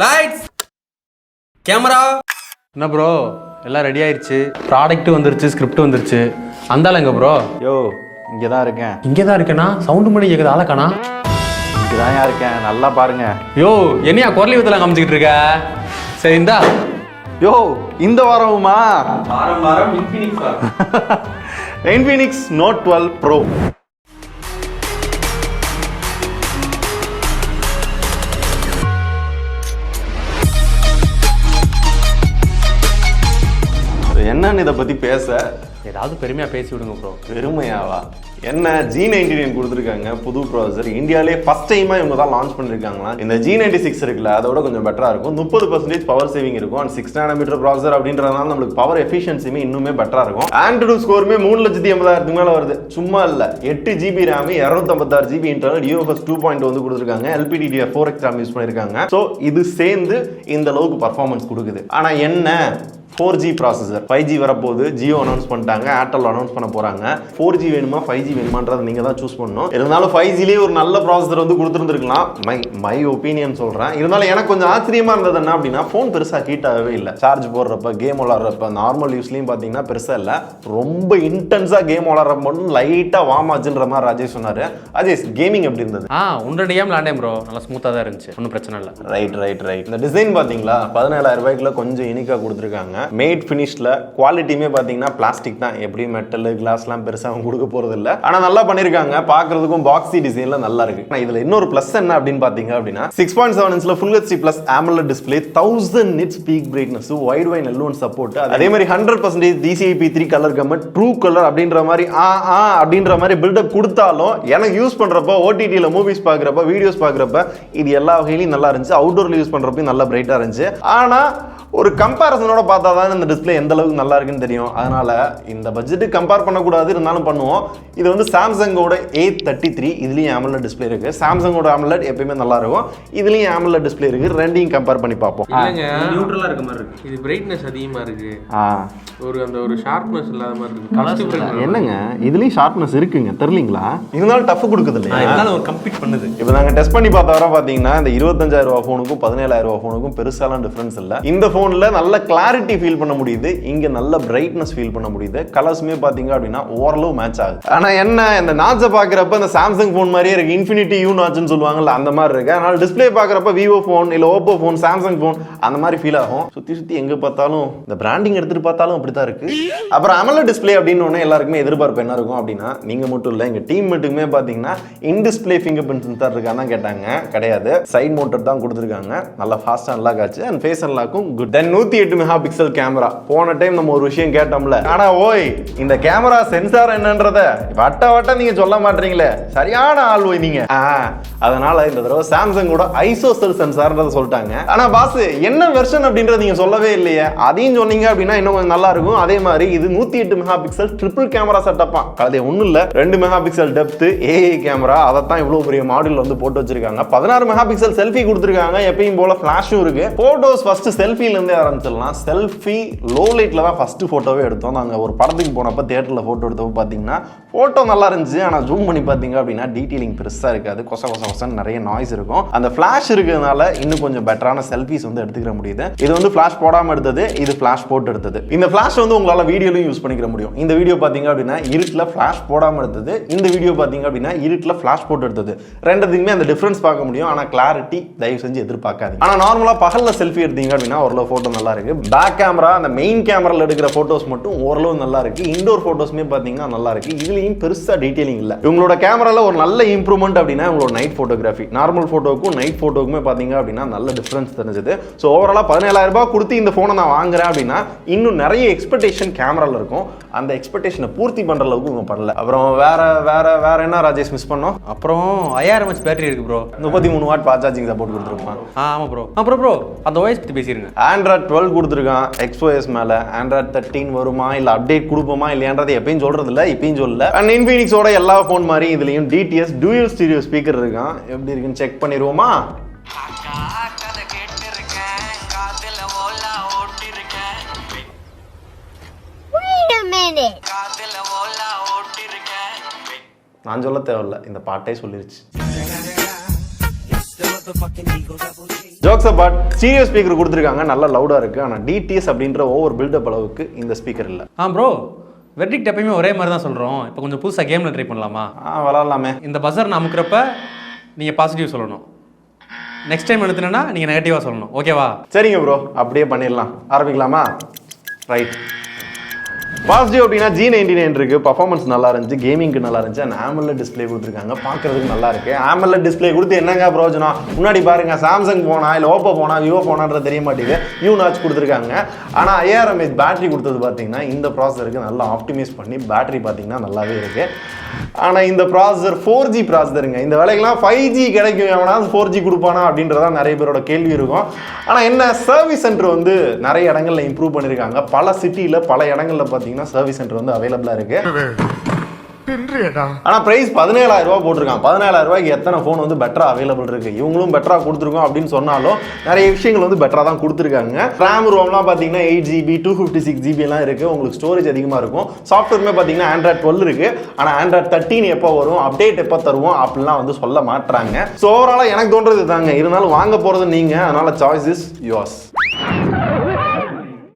Lights camera. என்ன bro எல்லாம் ready ஆயிடுச்சு, ப்ராடக்ட் வந்துருச்சு, ஸ்கிரிப்ட் வந்துருச்சு. அந்தால எங்க ப்ரோ? யோ இங்கே தான் இருக்கேன். இங்கே தான் இருக்கேனா? சவுண்டு மணி கேட்குது, ஆளக்கானா? இங்கே தான் இருக்கேன், நல்லா பாருங்க. யோ என்னையா குரலி வித்தலாம் காமிச்சிக்கிட்டு இருக்க? சரி இந்தா. யோ இந்த வாரமுமா? வாரம் இன்ஃபினிக்ஸ் வாரம். Infinix Note 12 Pro. என்னன்னு இதை பத்தி பேச? ஏதாவது பெருமையா பேசி விடுங்க ப்ரோ. பெருமையாவா? என்ன G99 கொடுத்துருக்காங்க, புது ப்ராசஸர். இந்தியாவிலே ஃபர்ஸ்ட் டைமா இவங்க தான் லான்ச் பண்ணிருக்காங்களா. இந்த G96 இருக்குல்ல, அதோட கொஞ்சம் பெட்டரா இருக்கும். 30% பவர் சேவிங் இருக்கும். அண்ட் 6 nm ப்ராசஸர் அப்படின்றதுனால நம்மளுக்கு பவர் எஃபிஷியன்சியுமே இன்னுமே பெட்டரா இருக்கும். ஆண்ட்ராய்டு ஸ்கோருமே 3,80,000 மேல வருது. சும்மா இல்ல, 8 GB RAM, 256 GB internal, UFS 2.0 வந்து கொடுத்துருக்காங்க. LPDDR4X RAM யூஸ் பண்ணிருக்காங்க. ஸோ இது சேர்ந்து இந்த அளவுக்கு பர்ஃபார்மன்ஸ் கொடுக்குது. ஆனா என்ன, 4G ப்ராசஸர். 5G வரப்போகுது. ஜியோ அனௌன்ஸ் பண்ணிட்டாங்க, ஏர்டெல் அனௌன்ஸ் பண்ண போறாங்க. 4G வேணுமா 5G வேணுமான்றதை நீங்க தான் சூஸ் பண்ணணும். இருந்தாலும் 5Gலேயே ஒரு நல்ல ப்ராசஸர் வந்து கொடுத்துருந்துருக்கலாம். மை ஒப்பீனியன் சொல்றேன். இருந்தாலும் எனக்கு கொஞ்சம் ஆச்சரியமா இருந்தது என்ன அப்படின்னா, ஃபோன் பெருசா ஹீட் ஆகவே இல்லை. சார்ஜ் போடுறப்ப, கேம் விளாடுறப்ப, நார்மல் யூஸ்லயும் பாத்தீங்கன்னா பெருசா இல்லை. ரொம்ப இன்டென்ஸா கேம் விளாடுறப்ப மட்டும் லைட்டா வார்ம் ஆச்சுன்ற மாதிரி ராஜேஷ் சொன்னாரு. ராஜேஷ் கேமிங் எப்படி இருந்தது? 1 கேம் விளாண்டேன் ப்ரோ, நல்லா ஸ்மூத்தா தான் இருந்துச்சு, ஒன்றும் பிரச்சனை இல்லை. ரைட். இந்த டிசைன் பாத்தீங்களா, 17,000 ரூபாய்க்குள்ள கொஞ்சம் யூனிக்கா கொடுத்துருக்காங்க. மேட் ஃபினிஷ்ல குவாலிட்டியுமே பாத்தீங்கன்னா பிளாஸ்டிக் தான். எப்படி மெட்டல் கிளாஸ்லாம் பெருசா அவங்க கொடுக்க போறது இல்ல. ஆனா நல்லா பண்ணிருக்காங்க, பாக்குறதுக்கும் பாக்ஸி டிசைன்ல நல்லா இருக்கு. ஆனா இதுல இன்னொரு பிளஸ் என்ன அப்படின்னு பாத்தீங்க அப்படின்னா, 6.7 இன்ச்ல Full HD Plus AMOLED display, 1000 nits peak brightness, white white L1 support, அதே மாதிரி 100% DCI-P3 colour comment, true colour அப்படின்ற மாதிரி அப்படின்ற மாதிரி பில்டப் கொடுத்தாலும், எனக்கு யூஸ் பண்றப்ப, OTT-ல மூவிஸ் பாக்குறப்ப, வீடியோஸ் பாக்குறப்ப இது எல்லா வகையிலும் நல்லா இருந்துச்சு. அவுட்டோர்ல யூஸ் பண்றப்ப நல்லா பிரைட்டா இருந்துச்சு. ஆனா ஒரு கம்பேரிசனோட பார்த்தா தான் இந்த டிஸ்பிளே எந்த அளவுக்கு நல்லா இருக்குன்னு தெரியும். அதனால இந்த பட்ஜெட்டுக்கு கம்பேர் பண்ணக்கூடாது, இருந்தாலும் பண்ணுவோம். இது வந்து சாம்சங்கோட A33, இதுலயும் AMOLED டிஸ்பிளே இருக்கு. சாம்சங்கோட AMOLED எப்பயுமே நல்லா இருக்கும், இதுலயும் AMOLED டிஸ்பிளே இருக்கு. ரெண்டையும் கம்பேர் பண்ணி பார்ப்போம். இல்லங்க, நியூட்ரலா இருக்க மாதிரி இருக்கு. இது பிரைட்னஸ் அதிகமா இருக்கு, ஒரு ஷார்ப்னஸ் இல்லாத மாதிரி இருக்கு. என்னங்க இதுலயும் ஷார்ப்னஸ் இருக்குங்க, தெரியலீங்களா? இருந்தாலும் டஃப் கொடுக்குது இல்லையா, இதனால ஒரு கம்ப்ளீட் பண்ணுது. இப்போ நாங்க டெஸ்ட் பண்ணி பார்த்த வர பாத்தீங்கன்னா, இந்த 25,000 ரூபாய் ஃபோனுக்கும் 17,000 ரூபாய் ஃபோனுக்கும் பெருசாலாம் டிஃபரன்ஸ் இல்ல. இந்த போன்ல நல்ல கிளாரிட்டி ஃபீல் பண்ண முடியுது, இங்க நல்ல பிரைட்னஸ் ஃபீல் பண்ண முடியுது. கலர்ஸ்மே பாத்தீங்க அப்படின்னா ஓரளவு மேட்ச் ஆகுது. ஆனா என்ன, இந்த நாட்சை பாக்குறப்ப இந்த சாம்சங் போன் மாதிரியே இருக்கு. இன்ஃபினிட்டி யூ நாட்ச்னு சொல்லுவாங்கல்ல, அந்த மாதிரி இருக்கு. அதனால டிஸ்பிளே பாக்குறப்ப விவோ போன் இல்ல ஓப்போ போன், சாம்சங் போன் அந்த மாதிரி ஃபீல் ஆகும். சுத்தி எங்க பார்த்தாலும் இந்த பிராண்டிங் எடுத்துட்டு பார்த்தாலும் அப்படித்தான் இருக்கு. அப்புறம் AMOLED டிஸ்பிளே அப்படின்னு ஒண்ணு எல்லாருக்குமே எதிர்பார்ப்பு என்ன இருக்கும் அப்படின்னா, நீங்க மட்டும் இல்ல, எங்க டீம் மட்டுமே பாத்தீங்கன்னா இன் டிஸ்பிளே ஃபிங்கர் பிரிண்ட் தான் இருக்கான்னு கேட்டாங்க. கிடையாது, சைட் மவுண்டட் தான் கொடுத்துருக்காங்க. நல்லா ஃபாஸ்டா அன்லாக் ஆச்சு. அண்ட் ஃபேஸ் அன்லாக்கும் good. Then 108 megapixel camera. போன டைம் நம்ம ஒரு விஷயம் கேட்டோம்ல, ஆனா ஓய் இந்த கேமரா சென்சார் என்னன்றத வட்ட நீங்க சொல்ல மாட்டீங்களே, சரியான ஆள் ஓய் நீங்க. அதனால இந்த தடவை சாம்சங்கோட ஐசோசெல் சென்சார்ன்றத சொல்லிட்டாங்க. ஆனா பாஸ் என்ன வெர்ஷன் அப்படின்றத நீங்க சொல்லவே இல்லையே. அதையும் சொன்னீங்க அப்படின்னா இன்னும் கொஞ்சம் நல்லா இருக்கும். அதே மாதிரி இது 108 மெகா பிக்சல் ட்ரிபிள் கேமரா செட்டப்பா. அது ஒண்ணும் இல்ல, 2 mega pixel depth AI camera. அதைத்தான் இவ்வளவு பெரிய மாடல் வந்து போட்டு வச்சிருக்காங்க. 16 மெகா பிக்சல் செல்ஃபி கொடுத்துருக்காங்க. எப்பயும் போல ஃபிளாஷும் இருக்கு. போட்டோஸ் ஃபர்ஸ்ட் செல்ஃபில இருந்தே ஆரம்பிச்சிடலாம். செல்ஃபி லோ லைட்ல தான் ஃபர்ஸ்ட் போட்டோவே எடுத்தோம். நாங்க ஒரு படத்துக்கு போனப்ப தியேட்டர்ல போட்டோ எடுத்தப்ப பாத்தீங்கன்னா போட்டோ நல்லா இருந்துச்சு. ஆனா ஜூம் பண்ணி பாத்தீங்க அப்படின்னா டீடைலிங் பெருசா இருக்காது, கொச நிறைய நாய்ஸ் இருக்கும். அந்த ஃபிளாஷ் இருக்கிறதுனால இன்னும் கொஞ்சம் பெட்டரான செல்ஃபிஸ் வந்து எடுத்துக்கிற முடியுது. இது வந்து ஃபிளாஷ் போடாம எடுத்தது, இது ஃபிளாஷ் போட்டு எடுத்தது. இந்த ஃபிளாஷ் வந்து உங்களால வீடியோலயும் யூஸ் பண்ணிக்கிற முடியும். இந்த வீடியோ பாத்தீங்க அப்படின்னா இருட்டுல ஃபிளாஷ் போடாம எடுத்தது, இந்த வீடியோ பாத்தீங்க அப்படின்னா இருட்டுல ஃபிளாஷ் போட்டு எடுத்தது. ரெண்டுத்துக்குமே அந்த டிஃபரன்ஸ் பார்க்க முடியும். ஆனா கிளாரிட்டி தயவு செஞ்சு எதிர்பார்க்காதீங்க. ஆனா நார்மலா பகல்ல செல்ஃபி எடுத்தீங்க அப்படின்னா ஓரளவு போட்டோ நல்லா இருக்கு. பேக் கேமரா, அந்த மெயின் கேமரால எடுக்கிற போட்டோஸ் மட்டும் ஓரளவு நல்லா இருக்கு. இன்டோர் போட்டோஸ்மே பாத்தீங்கன்னா நல்லா இருக்கு. இதுலயும் பெருசா டீடைலிங் இல்ல. உங்களோட கேமரால ஒரு நல்ல இம்ப்ரூவ்மெண்ட் அப்படின்னா உங்களோட நைட் போட்டோகிராஃபி. நார்மல் போட்டோக்கும் நைட் போட்டோக்குமே பாத்தீங்க அப்படின்னா நல்ல டிஃபரன்ஸ் தெரிஞ்சது. ஸோ ஓவராலா 17,000 ரூபாய் கொடுத்து இந்த போனை நான் வாங்குறேன் அப்படின்னா இன்னும் நிறைய எக்ஸ்பெக்டேஷன் கேமரால இருக்கும். அந்த எக்ஸ்பெக்டேஷனை பூர்த்தி பண்ற அளவுக்கு இவங்க பண்ணல. அப்புறம் வேற என்ன ராஜேஷ் மிஸ் பண்ணோம்? அப்புறம் 5000 mAh பேட்டரி இருக்கு bro. 33 watt fast charging support கொடுத்துருப்பான். ஆமா ப்ரோ. அப்புறம் ப்ரோ அந்த OS பத்தி பேசிருங்க. Android 12 கொடுத்துருக்கான். XOS மேல Android 13 வருமா இல்ல அப்டேட் கொடுப்போமா இல்லையான்றது எப்பயும் சொல்றது இல்ல, இப்பயும் சொல்லல. அண்ட் இன்ஃபினிக்ஸோட எல்லா போன் மாதிரி இதுலயும் DTS டூயல் ஸ்டீரியோ ஸ்பீக்கர் இருக்கான். எப்படி இருக்குன்னு செக் பண்ணிடுவோமா? நான் சொல்ல தேவையில்ல, இந்த பாட்டே சொல்லிருச்சு. ஜோக்ஸ் அபார்ட், ஸ்டீரியோ ஸ்பீக்கர் கொடுத்துருக்காங்க, நல்ல லவுடாக இருக்குது. ஆனால் டிடிஎஸ் அப்படின்ற ஓவர் பில்டப் அளவுக்கு இந்த ஸ்பீக்கர் இல்லை. ப்ரோ வெர்டிக்ட் எப்பயுமே ஒரே மாதிரி தான் சொல்கிறோம். இப்போ கொஞ்சம் புதுசாக கேமில் ட்ரை பண்ணலாமா? விளாட்லாமே. இந்த பஸர் நான் அமுக்கிறப்ப நீங்கள் பாசிட்டிவ் சொல்லணும், நெக்ஸ்ட் டைம் எடுத்துனா நீங்கள் நெகட்டிவாக சொல்லணும். ஓகேவா? சரிங்க ப்ரோ, அப்படியே பண்ணிடலாம். ஆரம்பிக்கலாமா? ரைட். பாசிட்டிவ் அப்படின்னா G99 இருக்கு, பர்ஃபார்மன்ஸ் நல்லா இருந்துச்சு, கேமிங்க்கு நல்லா இருந்துச்சு, அண்ட் AMOLED டிஸ்பிளே கொடுத்துருக்காங்க, பார்க்கறதுக்கு நல்லா இருக்கு. AMOLED டிஸ்பிளே கொடுத்து என்னங்க பிரயோஜனம்? முன்னாடி பாருங்க, சாம்சங் போனா இல்லை ஓப்போ போனா விவோ போனான்றது தெரிய மாட்டேங்குது, யூனாச் கொடுத்துருக்காங்க. ஆனால் 5000 mAh பேட்டரி கொடுத்தது பார்த்தீங்கன்னா இந்த ப்ராசஸருக்கு நல்லா ஆப்டிமைஸ் பண்ணி பேட்டரி பார்த்தீங்கன்னா நல்லாவே இருக்கு. ஆனால் இந்த ப்ராசஸர் 4G ப்ராசஸருங்க. இந்த வேலைக்கெல்லாம் 5G கிடைக்கும், எவனா 4G கொடுப்பானா அப்படின்றதான் நிறைய பேரோட கேள்வி இருக்கும். ஆனால் என்ன, சர்வீஸ் சென்டர் வந்து நிறைய இடங்கள்ல இம்ப்ரூவ் பண்ணியிருக்காங்க. பல சிட்டியில் பல இடங்கள்ல பார்த்தீங்கன்னா சர்வீஸ் சென்டர் வந்து அவைலபிளா இருக்கு. ஆனா பிரைஸ் 17000 ரூபாய் போட்டிருக்காங்க. 17000 ரூபாய்க்கு எத்தனை போன் வந்து பெட்டரா அவைலபிள் இருக்கு? இவங்களும் பெட்டரா கொடுத்துருக்கோம் அப்படின்னு சொன்னாலும் நிறைய விஷயங்கள் வந்து பெட்டரா தான் கொடுத்துருக்காங்க. RAM ROMலாம் பாத்தீங்கன்னா 8GB 256GB எல்லாம் இருக்கு. உங்களுக்கு ஸ்டோரேஜ் அதிகமா இருக்கும். சாஃப்ட்வேர்மே பாத்தீங்கன்னா Android 12 இருக்கு. ஆனா Android 13 எப்போ வரும், அப்டேட் எப்போ தருவோம் அப்படிலாம் வந்து சொல்ல மாட்டாங்க. ஸோ ஓவராலா எனக்கு தோன்றது தாங்க. இருந்தாலும் வாங்க போறது நீங்க, அதனால சாய்ஸ் இஸ் யோர்ஸ்.